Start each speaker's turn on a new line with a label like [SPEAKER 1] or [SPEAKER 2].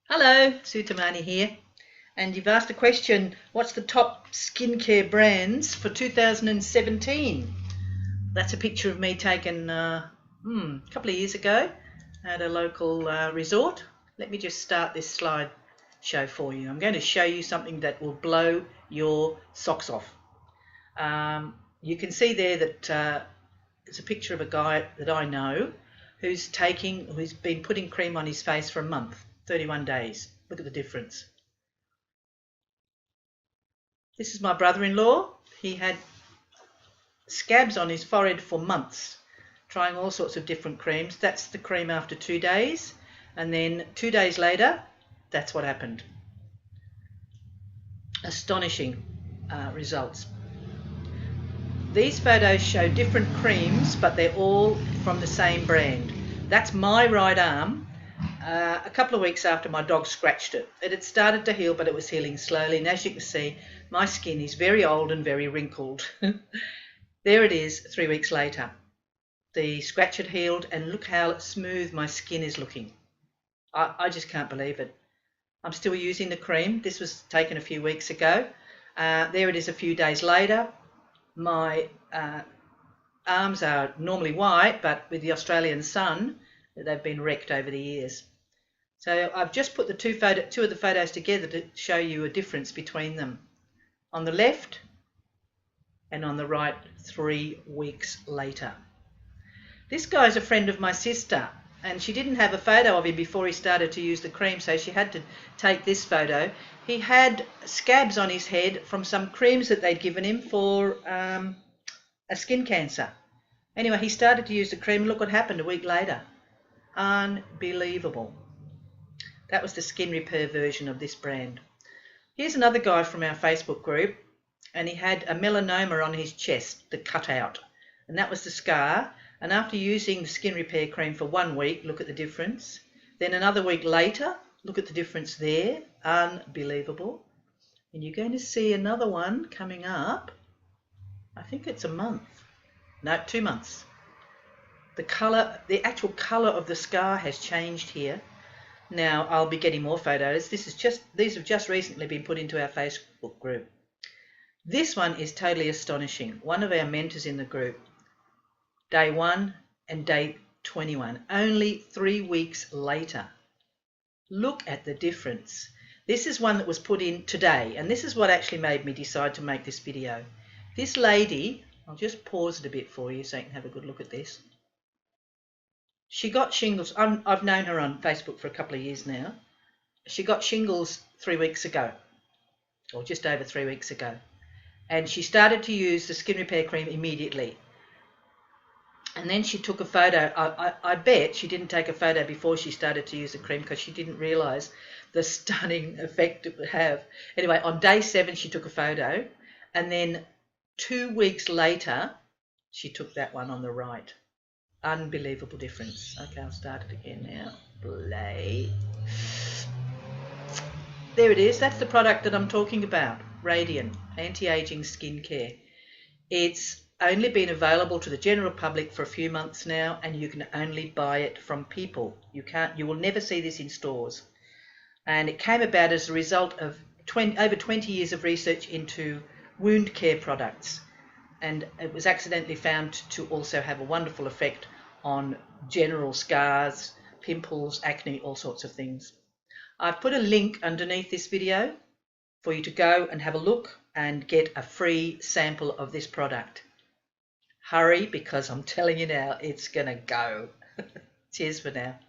[SPEAKER 1] Hello, Sutamani here, and you've asked a question, what's the top skincare brands for 2017? That's a picture of me taken a couple of years ago at a local resort. Let me just start this slide show for you. I'm going to show you something that will blow your socks off. You can see there that it's a picture of a guy that I know who's been putting cream on his face for a month, 31 days. Look at the difference. This is my brother-in-law. He had scabs on his forehead for months, trying all sorts of different creams. That's the cream after 2 days, and then 2 days later, that's what happened. Astonishing results. These photos show different creams, but they're all from the same brand. That's my right arm. A couple of weeks after my dog scratched it. It had started to heal, but it was healing slowly. And as you can see, my skin is very old and very wrinkled. There it is 3 weeks later. The scratch had healed, and look how smooth my skin is looking. I just can't believe it. I'm still using the cream. This was taken a few weeks ago. There it is a few days later. My arms are normally white, but with the Australian sun, they've been wrecked over the years. So I've just put the two of the photos together to show you a difference between them. On the left and on the right 3 weeks later. This guy's a friend of my sister, and she didn't have a photo of him before he started to use the cream, so she had to take this photo. He had scabs on his head from some creams that they'd given him for a skin cancer. Anyway, he started to use the cream, and look what happened a week later. Unbelievable. That was the skin repair version of this brand. Here's another guy from our Facebook group, and he had a melanoma on his chest that cut out, and that was the scar. And after using the skin repair cream for 1 week, look at the difference. Then another week later, look at the difference there. Unbelievable. And you're going to see another one coming up. I think it's a month. No, 2 months. The actual colour of the scar has changed here. Now I'll be getting more photos. These have just recently been put into our Facebook group. This one is totally astonishing. One of our mentors in the group, day 1 and day 21, only 3 weeks later. Look at the difference. This is one that was put in today, and this is what actually made me decide to make this video. This lady, I'll just pause it a bit for you so you can have a good look at this. She got shingles. I've known her on Facebook for a couple of years now. She got shingles 3 weeks ago, or just over 3 weeks ago. And she started to use the skin repair cream immediately. And then she took a photo. I bet she didn't take a photo before she started to use the cream, because she didn't realise the stunning effect it would have. Anyway, on day 7 she took a photo, and then 2 weeks later she took that one on the right. Unbelievable difference. Okay, I'll start it again now. Play. There it is. That's the product that I'm talking about. Radiant Anti-Aging Skincare. It's only been available to the general public for a few months now, and you can only buy it from people. You will never see this in stores. And it came about as a result of over 20 years of research into wound care products. And it was accidentally found to also have a wonderful effect on general scars, pimples, acne, all sorts of things. I've put a link underneath this video for you to go and have a look and get a free sample of this product. Hurry, because I'm telling you now, it's gonna go. Cheers for now.